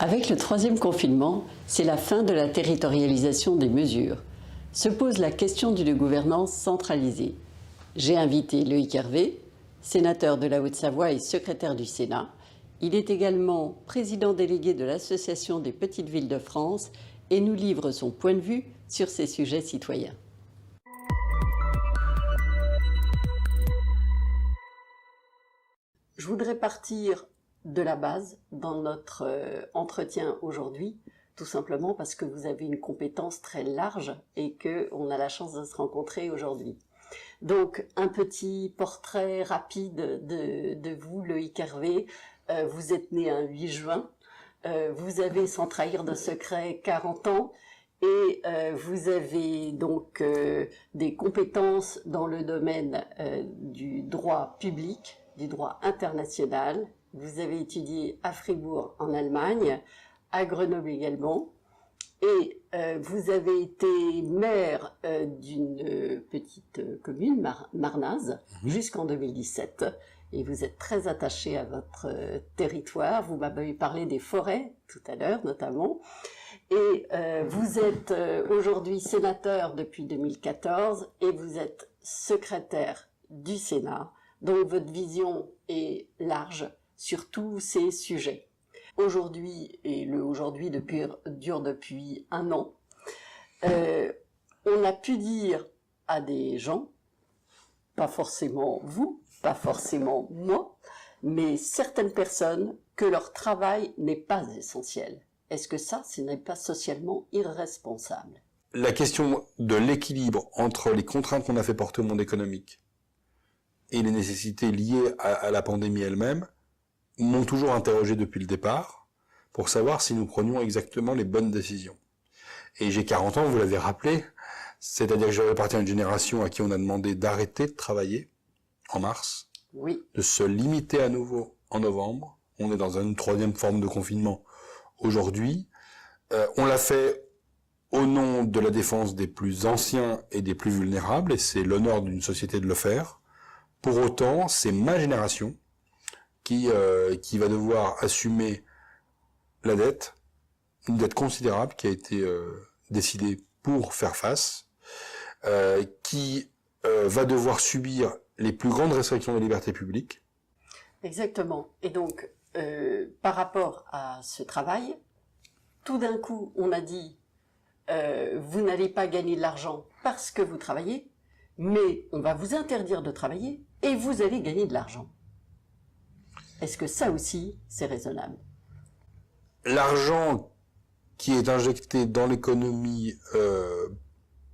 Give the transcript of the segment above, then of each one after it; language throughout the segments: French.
Avec le troisième confinement, c'est la fin de la territorialisation des mesures. Se pose la question d'une gouvernance centralisée. J'ai invité Loïc Hervé, sénateur de la Haute-Savoie et secrétaire du Sénat. Il est également président délégué de l'Association des petites villes de France et nous livre son point de vue sur ces sujets citoyens. Je voudrais partir de la base dans notre entretien aujourd'hui, tout simplement parce que vous avez une compétence très large et qu'on a la chance de se rencontrer aujourd'hui. Donc, un petit portrait rapide de vous, Loïc Hervé. Vous êtes né un 8 juin, vous avez, sans trahir de secret, 40 ans, et vous avez donc des compétences dans le domaine du droit public, du droit international. Vous avez étudié à Fribourg en Allemagne, à Grenoble également, et vous avez été maire d'une petite commune, Marnaz, jusqu'en 2017. Et vous êtes très attaché à votre territoire. Vous m'avez parlé des forêts tout à l'heure, notamment. Et vous êtes aujourd'hui sénateur depuis 2014 et vous êtes secrétaire du Sénat. Donc votre vision est large sur tous ces sujets. Aujourd'hui, et le aujourd'hui dure depuis un an, on a pu dire à des gens, pas forcément vous, pas forcément moi, mais certaines personnes, que leur travail n'est pas essentiel. Est-ce que ça, ce n'est pas socialement irresponsable? La question de l'équilibre entre les contraintes qu'on a fait porter au monde économique et les nécessités liées à la pandémie elle-même m'ont toujours interrogé depuis le départ pour savoir si nous prenions exactement les bonnes décisions. Et j'ai 40 ans, vous l'avez rappelé, c'est-à-dire que j'appartiens à une génération à qui on a demandé d'arrêter de travailler en mars, oui, de se limiter à nouveau en novembre. On est dans une troisième forme de confinement aujourd'hui. On l'a fait au nom de la défense des plus anciens et des plus vulnérables, et c'est l'honneur d'une société de le faire. Pour autant, c'est ma génération qui va devoir assumer la dette, une dette considérable qui a été décidée pour faire face, qui va devoir subir les plus grandes restrictions de liberté publique. Exactement. Et donc, par rapport à ce travail, tout d'un coup, on a dit vous n'allez pas gagner de l'argent parce que vous travaillez, mais on va vous interdire de travailler et vous allez gagner de l'argent. Est-ce que ça aussi, c'est raisonnable? L'argent qui est injecté dans l'économie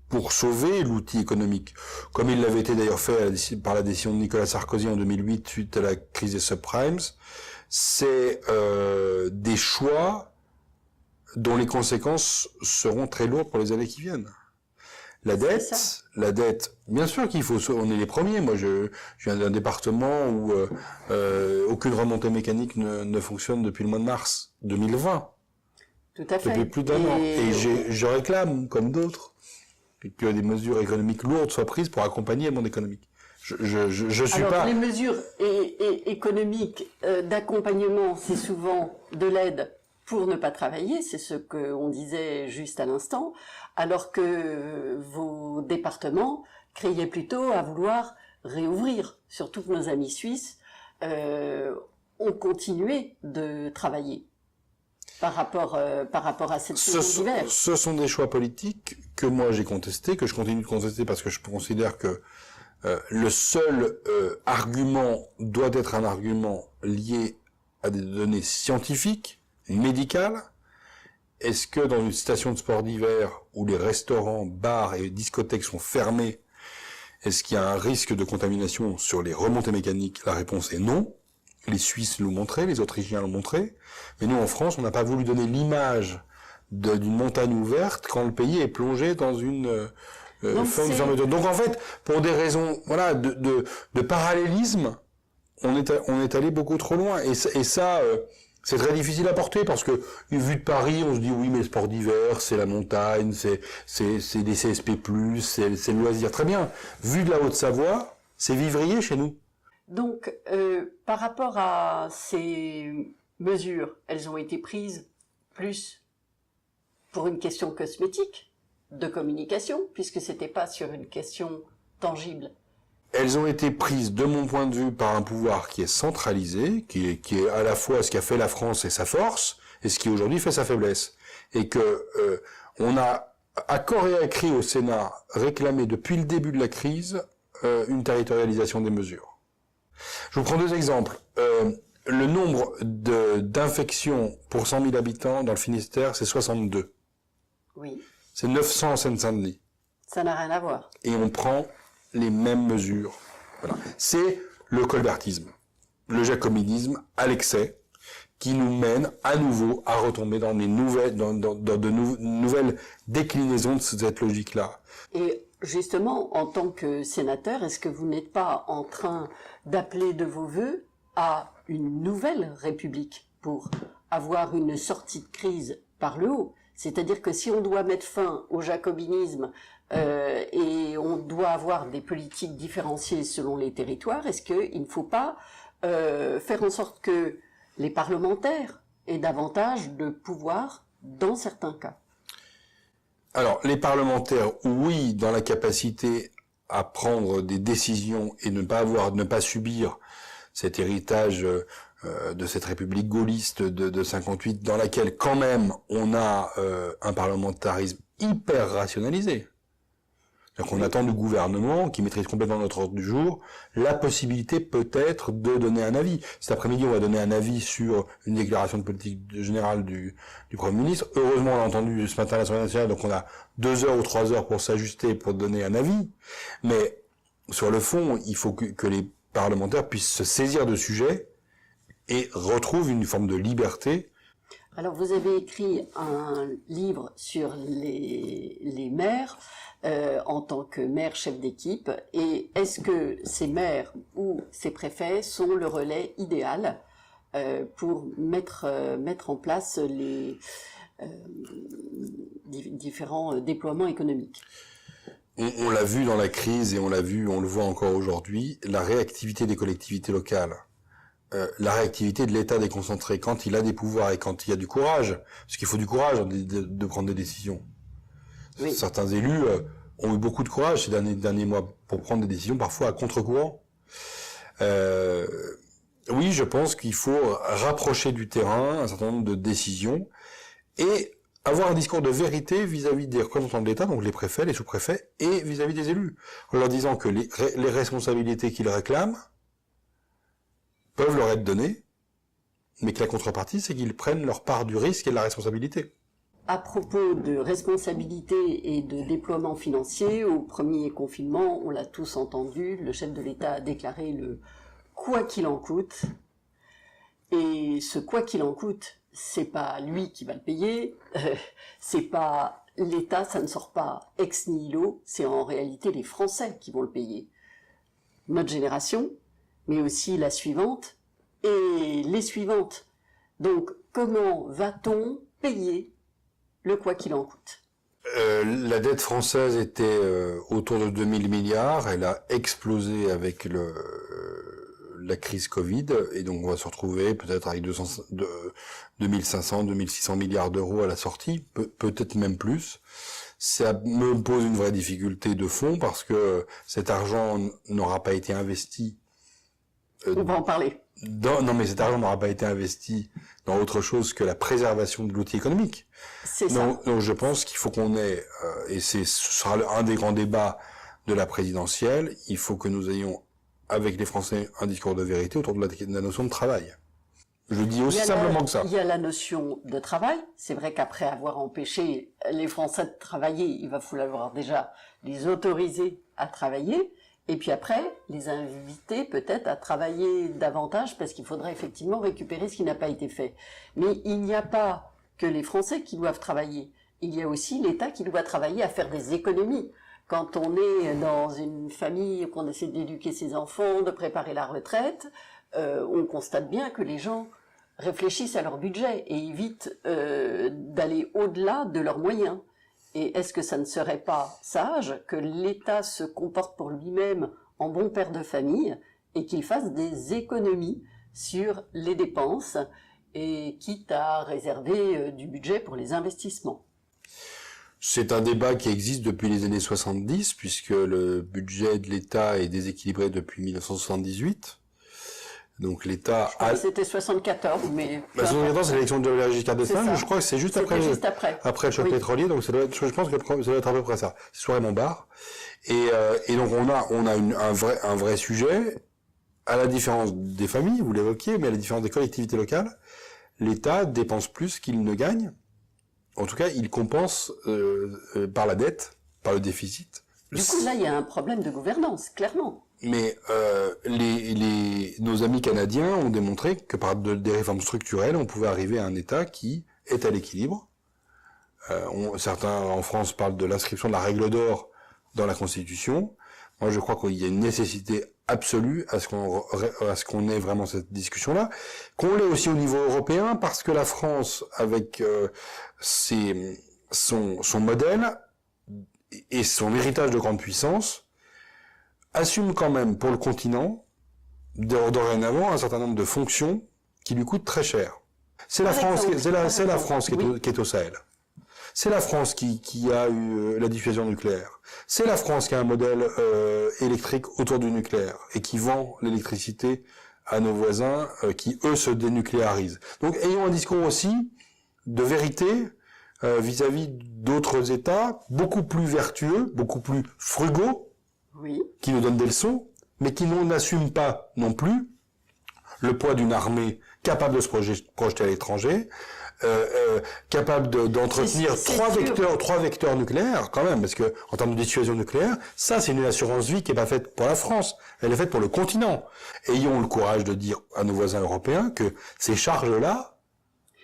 pour sauver l'outil économique, comme il l'avait été d'ailleurs fait par la décision de Nicolas Sarkozy en 2008 suite à la crise des subprimes, c'est des choix dont les conséquences seront très lourdes pour les années qui viennent. La dette, bien sûr qu'il faut, on est les premiers. Moi, je viens d'un département où aucune remontée mécanique ne fonctionne depuis le mois de mars 2020. Tout à fait. Depuis plus d'un an. Et je réclame, comme d'autres, que des mesures économiques lourdes soient prises pour accompagner le monde économique. Je suis Alors, pas... les mesures économiques d'accompagnement, c'est souvent de l'aide pour ne pas travailler, c'est ce qu'on disait juste à l'instant, alors que vos départements criaient plutôt à vouloir réouvrir. Surtout que nos amis suisses ont continué de travailler par rapport à cette saison d'hiver. Ce sont des choix politiques que moi j'ai contestés, que je continue de contester parce que je considère que le seul argument doit être un argument lié à des données scientifiques, médicales. Est-ce que dans une station de sport d'hiver où les restaurants, bars et discothèques sont fermés, est-ce qu'il y a un risque de contamination sur les remontées mécaniques? La réponse est non. Les Suisses l'ont montré, les Autrichiens l'ont montré. Mais nous, en France, on n'a pas voulu donner l'image d'une montagne ouverte quand le pays est plongé dans une forme de fermeture. Donc en fait, pour des raisons de parallélisme, on est allé beaucoup trop loin. Et ça c'est très difficile à porter parce que, vu de Paris, on se dit oui, mais le sport d'hiver, c'est la montagne, c'est des CSP+, c'est le loisir. Très bien. Vu de la Haute-Savoie, c'est vivrier chez nous. Donc, par rapport à ces mesures, elles ont été prises plus pour une question cosmétique, de communication, puisque c'était pas sur une question tangible. Elles ont été prises, de mon point de vue, par un pouvoir qui est centralisé, qui est à la fois ce qu'a fait la France et sa force, et ce qui aujourd'hui fait sa faiblesse. Et que on a, à corps et à cri au Sénat, réclamé depuis le début de la crise une territorialisation des mesures. Je vous prends deux exemples. Le nombre d'infections pour 100 000 habitants dans le Finistère, c'est 62. Oui. C'est 900 en Seine-Saint-Denis. Ça n'a rien à voir. Et on prend les mêmes mesures. Voilà. C'est le colbertisme, le jacobinisme à l'excès, qui nous mène à nouveau à retomber dans de nouvelles déclinaisons de cette logique-là. Et justement, en tant que sénateur, est-ce que vous n'êtes pas en train d'appeler de vos vœux à une nouvelle République pour avoir une sortie de crise par le haut? C'est-à-dire que si on doit mettre fin au jacobinisme et on doit avoir des politiques différenciées selon les territoires, est-ce qu'il ne faut pas faire en sorte que les parlementaires aient davantage de pouvoir dans certains cas? Alors, les parlementaires, oui, dans la capacité à prendre des décisions et ne pas subir cet héritage de cette République gaulliste de 58, dans laquelle quand même on a un parlementarisme hyper rationalisé. C'est-à-dire qu'on attend du gouvernement, qui maîtrise complètement notre ordre du jour, la possibilité peut-être de donner un avis. Cet après-midi, on va donner un avis sur une déclaration de politique générale du Premier ministre. Heureusement, on a entendu ce matin à l'Assemblée nationale, donc on a 2 heures ou 3 heures pour s'ajuster, pour donner un avis. Mais sur le fond, il faut que les parlementaires puissent se saisir de sujets et retrouvent une forme de liberté. Alors, vous avez écrit un livre sur les maires en tant que maire chef d'équipe. Et est-ce que ces maires ou ces préfets sont le relais idéal pour mettre en place les différents déploiements économiques? On l'a vu dans la crise et on le voit encore aujourd'hui, la réactivité des collectivités locales. La réactivité de l'État déconcentré quand il a des pouvoirs et quand il y a du courage, parce qu'il faut du courage de prendre des décisions. Oui. Certains élus ont eu beaucoup de courage ces derniers mois pour prendre des décisions parfois à contre-courant. Oui, je pense qu'il faut rapprocher du terrain un certain nombre de décisions et avoir un discours de vérité vis-à-vis des représentants de l'État, donc les préfets, les sous-préfets, et vis-à-vis des élus, en leur disant que les responsabilités qu'ils réclament peuvent leur être données, mais que la contrepartie, c'est qu'ils prennent leur part du risque et de la responsabilité. À propos de responsabilité et de déploiement financier, au premier confinement, on l'a tous entendu, le chef de l'État a déclaré le « quoi qu'il en coûte ». Et ce « quoi qu'il en coûte », c'est pas lui qui va le payer, c'est pas l'État, ça ne sort pas ex nihilo, c'est en réalité les Français qui vont le payer. Notre génération, mais aussi la suivante et les suivantes. Donc, comment va-t-on payer le quoi qu'il en coûte? La dette française était autour de 2000 milliards, elle a explosé avec la crise Covid, et donc on va se retrouver peut-être avec 2500, 2600 milliards d'euros à la sortie, peut-être même plus. Ça me pose une vraie difficulté de fond, parce que cet argent n'aura pas été investi. On va en parler. Non, mais cet argent n'aura pas été investi dans autre chose que la préservation de l'outil économique. C'est ça. Donc je pense qu'il faut qu'on ait, et ce sera un des grands débats de la présidentielle, il faut que nous ayons, avec les Français, un discours de vérité autour de la notion de travail. Je dis aussi simplement que ça. Il y a la notion de travail. C'est vrai qu'après avoir empêché les Français de travailler, il va falloir déjà les autoriser à travailler. Et puis après, les inviter peut-être à travailler davantage parce qu'il faudrait effectivement récupérer ce qui n'a pas été fait. Mais il n'y a pas que les Français qui doivent travailler. Il y a aussi l'État qui doit travailler à faire des économies. Quand on est dans une famille, qu'on essaie d'éduquer ses enfants, de préparer la retraite, on constate bien que les gens réfléchissent à leur budget et évitent d'aller au-delà de leurs moyens. Et est-ce que ça ne serait pas sage que l'État se comporte pour lui-même en bon père de famille et qu'il fasse des économies sur les dépenses et quitte à réserver du budget pour les investissements. C'est un débat qui existe depuis les années 70, puisque le budget de l'État est déséquilibré depuis 1978. Donc l'État a... C'était 74, mais... 74, c'est l'élection de Giscard d'Estaing, je crois que c'est juste après le choc pétrolier, donc ça doit être, je pense que ça doit être à peu près ça. C'est Souray Montbard. Et donc on a un vrai sujet, à la différence des familles, vous l'évoquiez, mais à la différence des collectivités locales, l'État dépense plus qu'il ne gagne. En tout cas, il compense par la dette, par le déficit. Du coup, là, il y a un problème de gouvernance, clairement. Mais nos amis canadiens ont démontré que par des réformes structurelles, on pouvait arriver à un État qui est à l'équilibre. Certains en France parlent de l'inscription de la règle d'or dans la Constitution. Moi, je crois qu'il y a une nécessité absolue à ce qu'on ait vraiment cette discussion-là, qu'on l'ait aussi au niveau européen, parce que la France, avec son modèle et son héritage de grande puissance, assume quand même pour le continent, dorénavant, un certain nombre de fonctions qui lui coûtent très cher. C'est la France qui est au Sahel. C'est la France qui a eu la dissuasion nucléaire. C'est la France qui a un modèle électrique autour du nucléaire et qui vend l'électricité à nos voisins qui, eux, se dénucléarisent. Donc, ayons un discours aussi de vérité vis-à-vis d'autres États beaucoup plus vertueux, beaucoup plus frugaux, oui, qui nous donnent des leçons, mais qui n'assument pas non plus le poids d'une armée capable de se projeter à l'étranger, capable d'entretenir trois vecteurs nucléaires quand même, parce que en termes de dissuasion nucléaire, ça c'est une assurance vie qui est pas faite pour la France, elle est faite pour le continent. Ayons le courage de dire à nos voisins européens que ces charges-là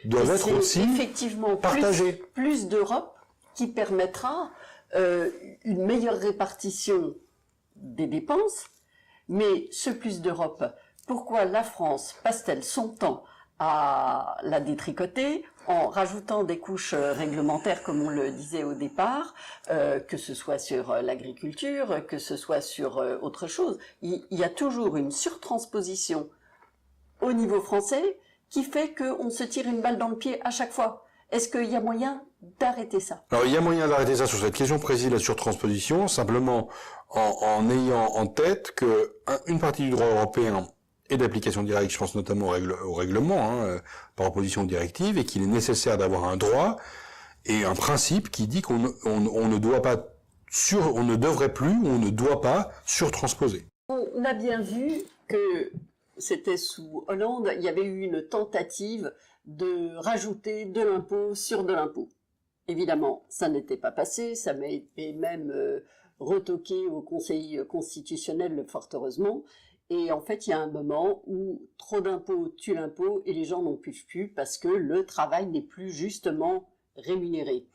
doivent être aussi effectivement partagées. Plus d'Europe qui permettra une meilleure répartition des dépenses, mais ce plus d'Europe, pourquoi la France passe-t-elle son temps à la détricoter en rajoutant des couches réglementaires, comme on le disait au départ, que ce soit sur l'agriculture, que ce soit sur autre chose. Il y a toujours une surtransposition au niveau français qui fait qu'on se tire une balle dans le pied à chaque fois. Est-ce qu'il y a moyen d'arrêter ça? Alors, il y a moyen d'arrêter ça sur cette question précise de la surtransposition, simplement en ayant en tête que une partie du droit européen est d'application directe, je pense notamment au règlement, par opposition aux directives, et qu'il est nécessaire d'avoir un droit et un principe qui dit qu'on ne doit pas on ne devrait plus, ou on ne doit pas surtransposer. On a bien vu que c'était sous Hollande, il y avait eu une tentative de rajouter de l'impôt sur de l'impôt. Évidemment, ça n'était pas passé, ça m'a été même retoqué au Conseil constitutionnel, fort heureusement. Et en fait, il y a un moment où trop d'impôts tue l'impôt et les gens n'en peuvent plus parce que le travail n'est plus justement rémunéré.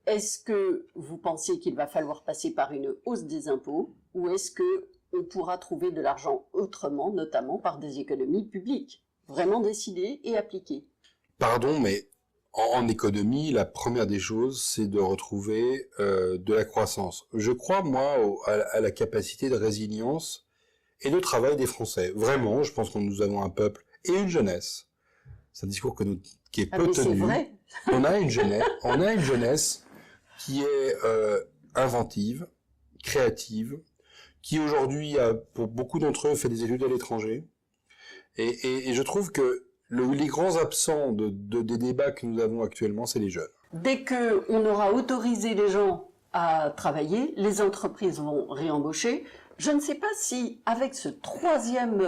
Est-ce que vous pensez qu'il va falloir passer par une hausse des impôts ou est-ce que on pourra trouver de l'argent autrement, notamment par des économies publiques, vraiment décidées et appliquées? Pardon, mais en économie, la première des choses, c'est de retrouver de la croissance. Je crois, moi, à la capacité de résilience et de travail des Français. Vraiment, je pense que nous avons un peuple et une jeunesse. C'est un discours qui est peu tenu. C'est vrai. On a une jeunesse qui est inventive, créative, qui aujourd'hui, pour beaucoup d'entre eux, fait des études à l'étranger. Et je trouve que les grands absents des débats que nous avons actuellement, c'est les jeunes. Dès qu'on aura autorisé les gens à travailler, les entreprises vont réembaucher. Je ne sais pas si, avec ce troisième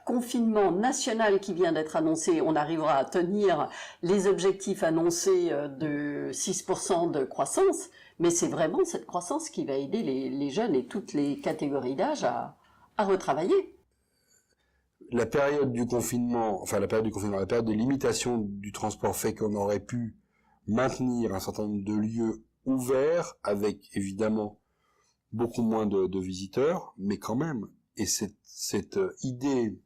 confinement national qui vient d'être annoncé, on arrivera à tenir les objectifs annoncés de 6% de croissance, mais c'est vraiment cette croissance qui va aider les jeunes et toutes les catégories d'âge à retravailler. La période du confinement, la période de limitation du transport fait qu'on aurait pu maintenir un certain nombre de lieux ouverts avec, évidemment, beaucoup moins de visiteurs, mais quand même. Et cette idée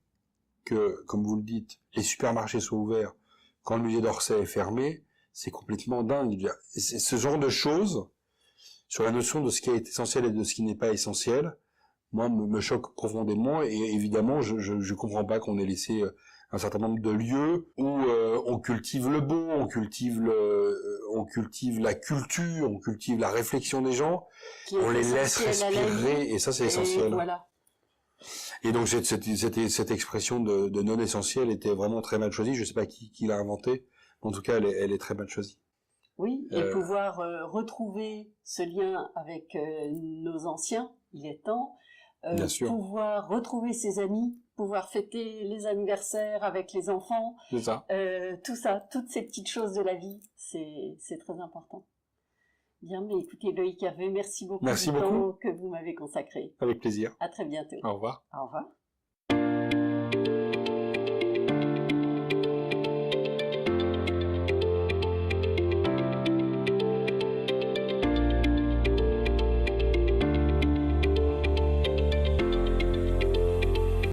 que, comme vous le dites, les supermarchés soient ouverts quand le musée d'Orsay est fermé, c'est complètement dingue. C'est ce genre de choses, sur la notion de ce qui est essentiel et de ce qui n'est pas essentiel, moi, me choque profondément, et évidemment, je comprends pas qu'on ait laissé un certain nombre de lieux où on cultive le beau, on cultive la culture, on cultive la réflexion des gens, on les laisse respirer, et ça c'est essentiel. Voilà. Et donc cette expression de non essentiel était vraiment très mal choisie. Je sais pas qui l'a inventée, en tout cas elle est très mal choisie. Oui, et pouvoir retrouver ce lien avec nos anciens, il est temps. Bien sûr. Pouvoir retrouver ses amis, pouvoir fêter les anniversaires avec les enfants. C'est ça. Tout ça, toutes ces petites choses de la vie, c'est très important. Bien, mais écoutez Loïc Hervé, merci beaucoup du temps que vous m'avez consacré. Avec plaisir. À très bientôt. Au revoir. Au revoir.